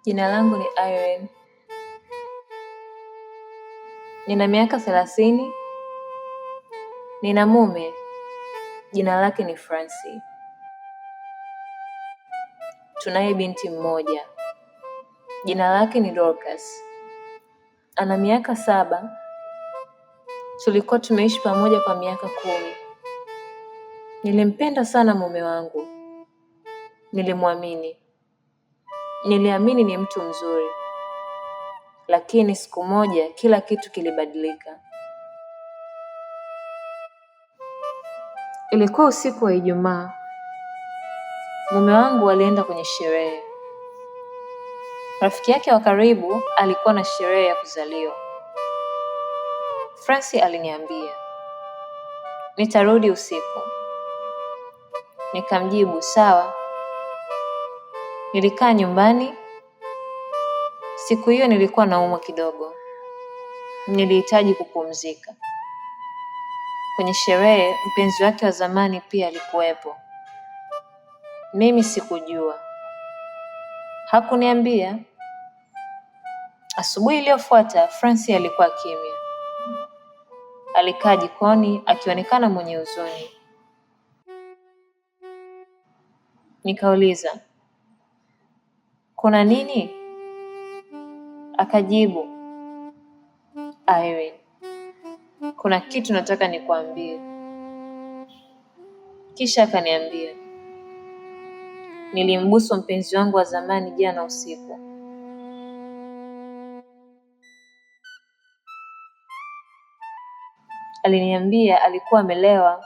Jina langu ni Irene. Nina miaka 30. Nina mume. Jina lake ni Francie. Tunaye binti mmoja. Jina lake ni Dorcas. Ana miaka 7. Tulikuwa tumeishi pamoja kwa miaka 10. Nilimpenda sana mume wangu. Nilimwamini. Niliamini ni mtu mzuri. Lakini siku moja kila kitu kilibadilika. Ilikuwa usiku wa Ijumaa. Mume wangu alienda kwenye sherehe. Rafiki yake wa karibu alikuwa na sherehe ya kuzaliwa. Francie aliniambia, nitarudi usiku. Nikamjibu, sawa. Nilikaa nyumbani. Siku hiyo nilikuwa naumwa kidogo. Nilihitaji kupumzika. Kwenye sherehe, mpenzi wake wa zamani pia alikuwepo. Mimi sikujua. Hakuniambia. Asubuhi iliyofuata, Francie alikuwa kimya. Alikaa jikoni akionekana mwenye huzuni. Nikauliza, kuna nini? Akajibu, Irene, kuna kitu nataka nikuambie. Kisha akaniambia, nilimbusu mpenzi wangu wa zamani jana usiku. Aliniambia alikuwa amelewa.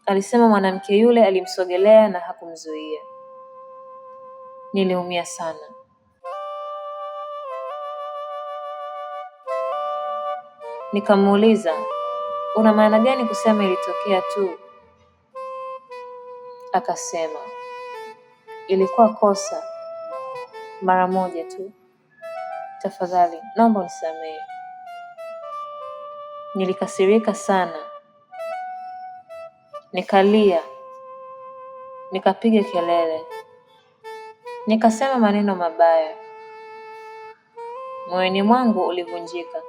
Alisema mwanamke yule alimsogelea na hakumzuia. Niliumia sana. Nikamuuliza, una maana gani kusema ilitokea tu? Akasema, ilikuwa kosa, mara moja tu. Tafadhali, naomba unisamehe. Nilikasirika sana. Nikalia. Nikapiga kelele. Nikasema maneno mabaya. Moyoni mwangu ulivunjika.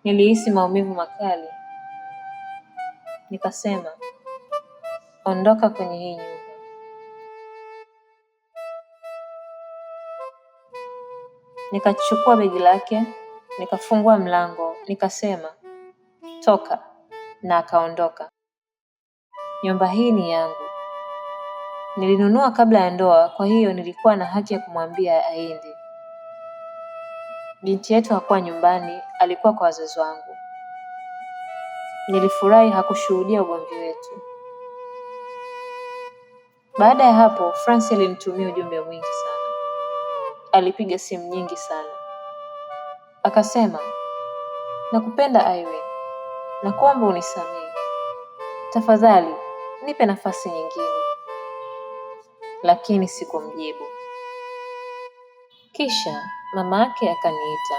Nilihisi maumivu makali. Nikasema, ondoka kwenye hii nyumba. Nikachukua begi lake, nikafungua mlango, nikasema, toka, na akaondoka. Nyumba hii ni yangu. Nilinunua kabla ya ndoa, kwa hiyo nilikuwa na haki ya kumwambia aende. Binti yetu hakuwa nyumbani, alikuwa kwa wazazi wangu. Nilifurahi hakushuhudia ugomvi wetu. Baada ya hapo, Francie alinitumia ujumbe mwingi sana. Alipiga simu nyingi sana. Akasema, nakupenda Irene. Nakuomba unisamehe. Tafadhali, nipe nafasi nyingine. Lakini sikumjibu. Kisha mama yake akaniita.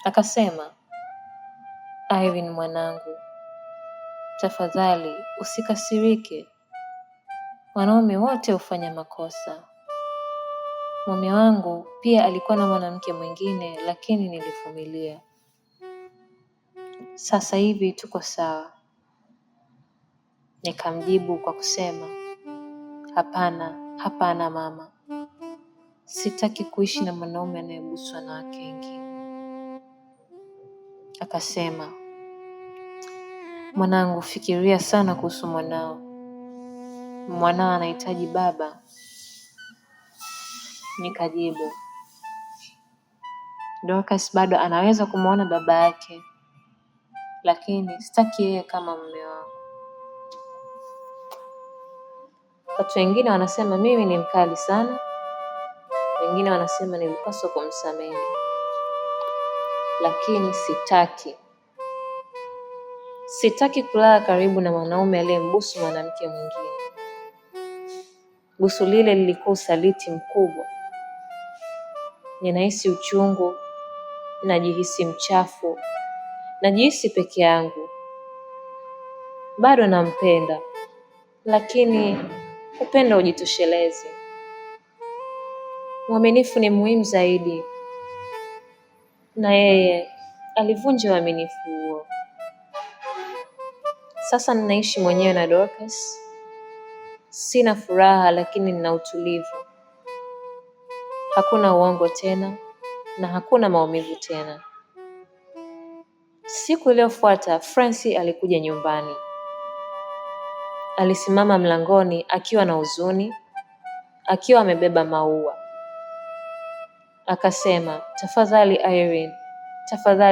Akasema, Irene mwanangu, tafadhali usikasirike. Wanaume wote hufanya makosa. Mume wangu pia alikuwa na mwanamke mwingine, lakini nilivumilia. Sasa hivi tuko sawa. Nikamjibu kwa kusema, hapana mama. Sitaki kuishi na mwanaume anayeguswa na wake wengine. Akasema, mwanangu, fikiria sana kuhusu mwanao. Mwanao anahitaji baba. Nikajibu, Dorcas bado anaweza kumuona baba yake, lakini sitaki yeye kama mume wangu. Watu wengine wanasema mimi ni mkali sana. Wengine wanasema nilipaswa kumsamehe. Lakini sitaki kulala karibu na mwanaume aliyembusu mwanamke mwingine. Busu lile lilikuwa usaliti mkubwa. Ninahisi uchungu, najihisi mchafu, najihisi peke yangu. Bado nampenda, lakini upendo hujitoshelezi. Uaminifu ni muhimu zaidi, na yeye alivunja uaminifu huo. Sasa ninaishi mwenyewe na Dorcas. Sina furaha, lakini nina utulivu. Hakuna uongo tena na hakuna maumivu tena. Siku iliyofuata Francie alikuja nyumbani. Alisimama mlangoni akiwa na huzuni, akiwa amebeba maua. Akasema, tafadhali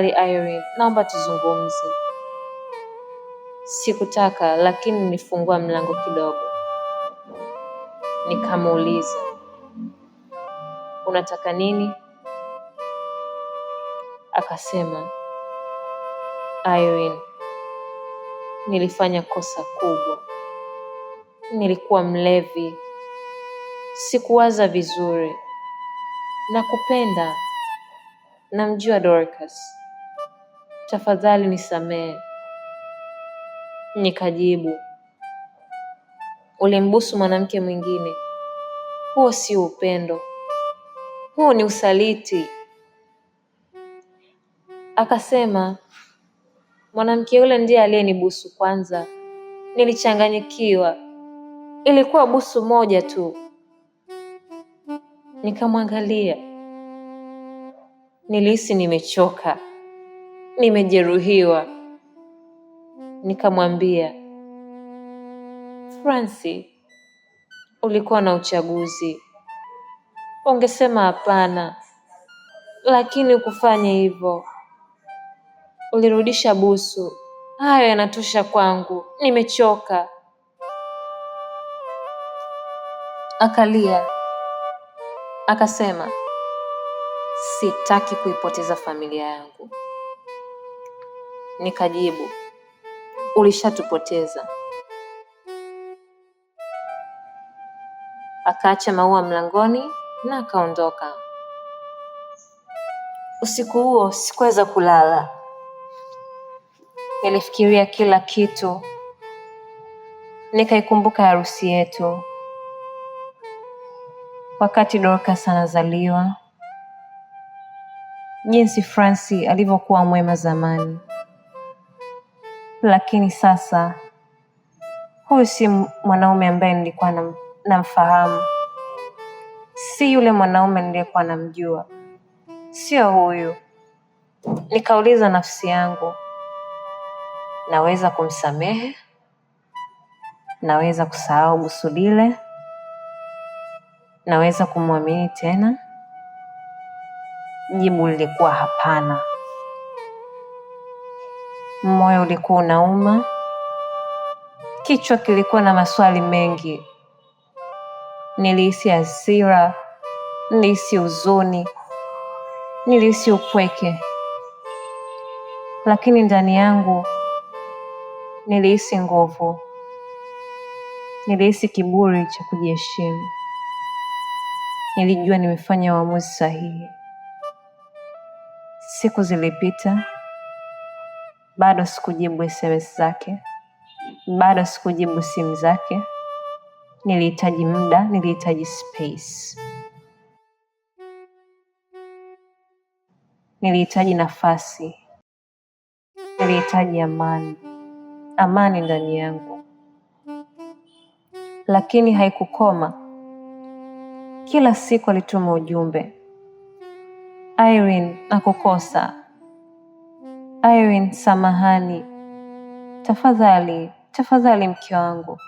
Irene, naomba tuzungumze. Sikutaka, lakini nilifungua mlango kidogo. Nikamuuliza, unataka nini? Akasema, Irene, nilifanya kosa kubwa. Nilikuwa mlevi. Sikuwaza vizuri. Nakupenda. Namjua Dorcas. Tafadhali nisamehe. Nikajibu, ulimbusu mwanamke mwingine. Huo si upendo. Huo ni usaliti. Akasema, mwanamke yule ndiye aliyenibusu kwanza. Nilichanganyikiwa. Ilikuwa busu moja tu. Nikamwangalia. Nilihisi nimechoka. Nimejeruhiwa. Nikamwambia, Francie, ulikuwa na uchaguzi. Ungesema hapana, lakini ukufanya hivyo. Ulirudisha busu. Hayo yanatosha kwangu. Nimechoka. Akalia. Akasema, sitaki kuipoteza familia yangu. Nikajibu, ulishatupoteza. Akaacha maua mlangoni na akaondoka. Usiku huo sikuweza kulala. Nilifikiria kila kitu. Nikaikumbuka harusi yetu, wakati Dorcas anazaliwa, jinsi Francie alivyokuwa mwema zamani. Lakini sasa huyu si mwanaume ambaye nilikuwa namfahamu. Si yule mwanaume niliyekuwa namjua. Sio huyu. Nikauliza nafsi yangu, naweza kumsamehe? Naweza kusahau busu lile? Naweza kumwamini tena? Jibu lilikuwa hapana. Moyo ulikuwa unauma. Kichwa kilikuwa na maswali mengi. Nilihisi hasira, nilihisi huzuni, nilihisi upweke. Lakini ndani yangu nilihisi nguvu. Nilihisi kiburi cha kujiheshimu. Nilijua nimefanya uamuzi sahihi. Siku zilipita. Bado sikujibu SMS zake. Bado sikujibu simu zake. Nilihitaji muda, nilihitaji space. Nilihitaji nafasi. Nilihitaji amani. Amani ndani yangu. Lakini haikukoma. Kila siku alituma ujumbe. Irene, nakukosa. Irene, samahani. Tafadhali mke wangu.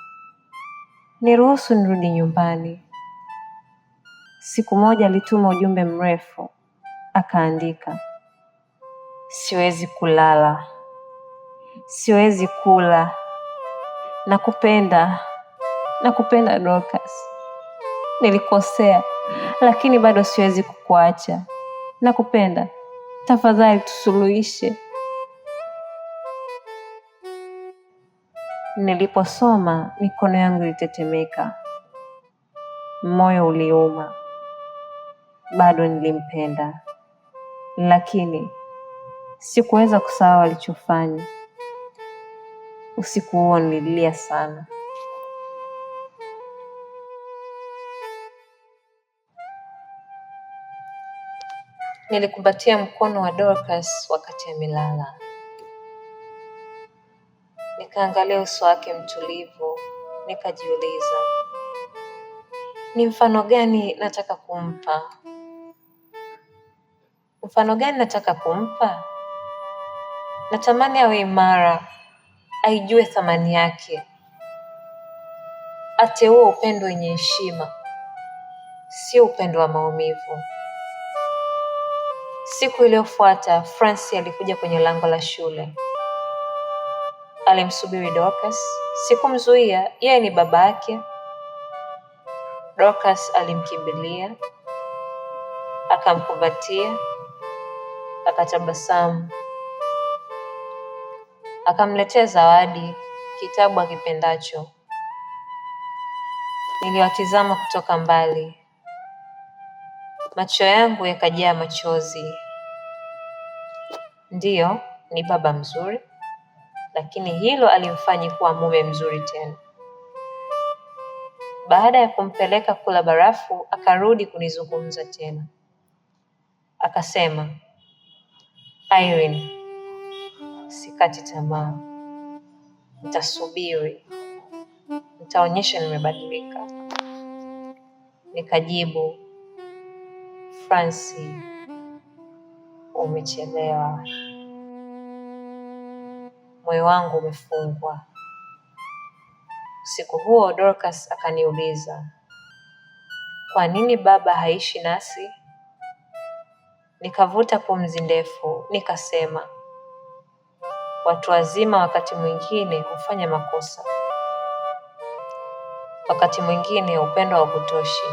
Niruhusu nirudi nyumbani. Siku moja alituma ujumbe mrefu. Akaandika, siwezi kulala. Siwezi kula. Nakupenda Dorcas. Nilikosea, lakini bado siwezi kukuacha. Nakupenda. Tafadhali tusuluhishe. Niliposoma, mikono yangu ilitetemeka. Moyo uliuma. Bado nilimpenda. Lakini sikuweza kusahau alichofanya. Usiku huo nililia sana. Nilikumbatia mkono wa Dorcas wakati amelala. Nikaangalia uso wake mtulivu, nikajiuliza, ni mfano gani nataka kumpa? Mfano gani nataka kumpa? Natamani awe imara, aijue thamani yake, ateue upendo wenye heshima, sio upendo wa maumivu. Siku iliyofuata, Francis alikuja kwenye lango la shule. Alimsubiri Dorcas. Sikumzuia, yeye ni baba yake. Dorcas alimkimbilia, akamkumbatia, akatabasamu. Akamletea zawadi, kitabu akipendacho. Niliwatizama kutoka mbali. Macho yangu yakajaa machozi. Ndiyo, ni baba mzuri, lakini hilo alimfanyi kuwa mume mzuri tena. Baada ya kumpeleka kula barafu, akarudi kunizungumza tena. Akasema, Irene, sikati tamaa. Nitasubiri. Nitaonyesha nimebadilika. Nikajibu, Francis, umechelewa. Moyo wangu umefungwa. Usiku huo Dorcas akaniuliza, kwa nini baba haishi nasi? Nikavuta pumzi ndefu, nikasema, watu wazima wakati mwingine hufanya makosa. Wakati mwingine upendo haukutoshi.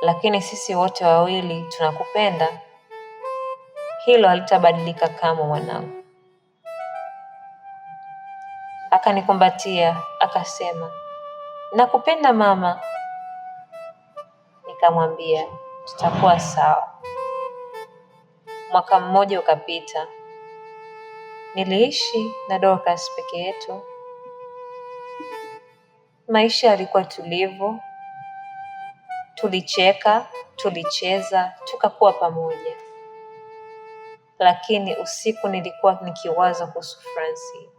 Lakini sisi wote wawili tunakupenda. Hilo halitabadilika kamwe mwanangu. Akanikumbatia, akasema, nakupenda mama. Nikamwambia, tutakuwa sawa. Mwaka mmoja ukapita. Niliishi na Dorcas peke yetu. Maisha yalikuwa tulivu. Tulicheka, tulicheza, tukakuwa pamoja. Lakini usiku nilikuwa nikiwaza kuhusu Francis.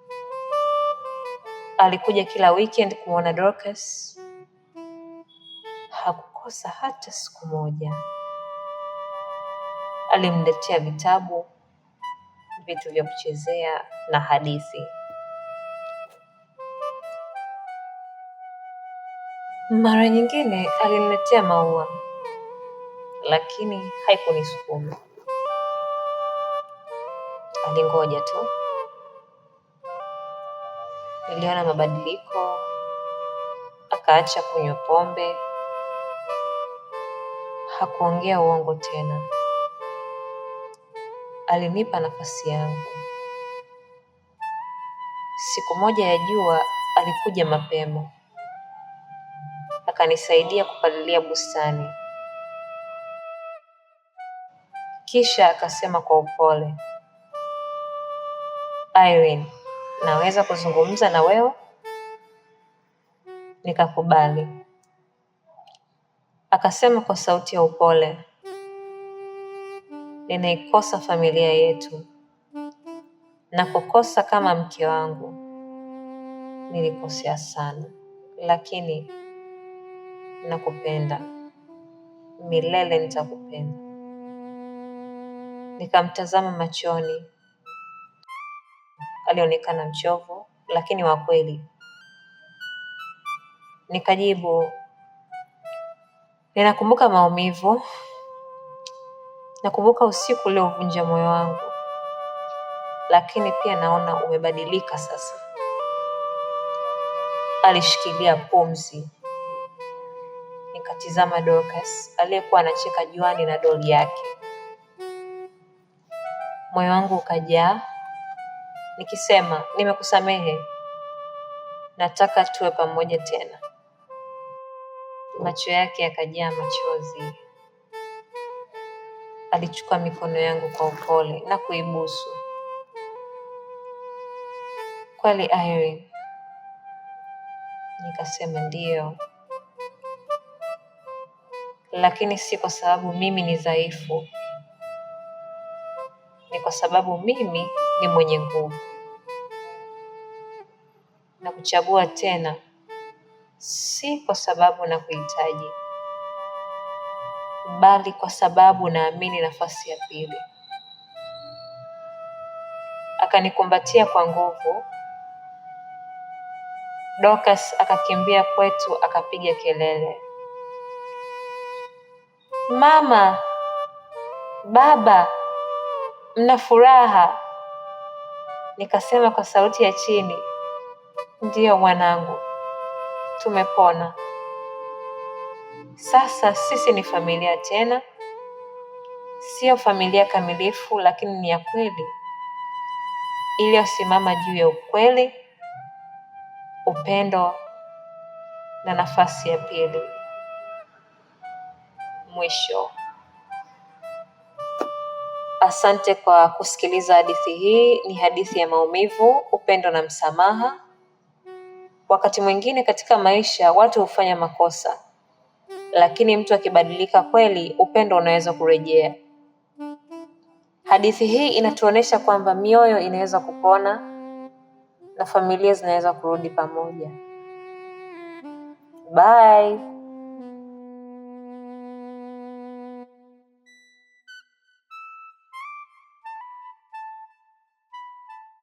Alikuja kila weekend kumwona Dorcas. Hakukosa hata siku moja. Alimletea vitabu, vitu vya kuchezea na hadithi. Mara nyingine aliniletea maua, lakini haikunisukuma. Alingoja tu. Niliona mabadiliko. Akaacha kunywa pombe. Hakuongea uongo tena. Alinipa nafasi yangu. Siku moja ya jua alikuja mapema. Akanisaidia kupalilia bustani. Kisha akasema kwa upole, Irene, naweza kuzungumza na wewe? Nikakubali. Akasema kwa sauti ya upole, ninaikosa familia yetu. Nakukosa kama mke wangu. Nilikosea sana, lakini nakupenda. Milele nitakupenda. Nikamtazama machoni. Alionekana mchovu, lakini wa kweli. Nikajibu, ninakumbuka maumivu. Nakumbuka usiku uliovunja moyo wangu. Lakini pia naona umebadilika sasa. Alishikilia pumzi. Nikatizama Dorcas aliyekuwa anacheka juani na doli yake. Moyo wangu ukajaa. Nikisema, nimekusamehe. Nataka tuwe pamoja tena. Macho yake yakajaa machozi. Alichukua mikono yangu kwa upole na kuibusu. Kweli Irene? Nikasema ndiyo. lakini si kwa sababu mimi ni dhaifu. Ni kwa sababu mimi ni mwenye nguvu. Na kuchagua tena, si kwa sababu na kuhitaji, bali kwa sababu naamini nafasi ya pili. Akanikumbatia kwa nguvu. Dorcas akakimbia kwetu akapiga kelele, "Mama, baba, mna furaha?" Nikasema kwa sauti ya chini, "Ndiyo mwanangu, tumepona. Sasa sisi ni familia tena. Sio familia kamilifu, lakini ni ya kweli, iliyosimama juu ya ukweli, upendo na nafasi ya pili." Mwisho. Asante kwa kusikiliza hadithi hii. Ni hadithi ya maumivu, upendo na msamaha. Wakati mwingine katika maisha watu hufanya makosa, lakini mtu akibadilika kweli, upendo unaweza kurejea. Hadithi hii inatuonesha kwamba mioyo inaweza kupona na familia zinaweza kurudi pamoja. Bye.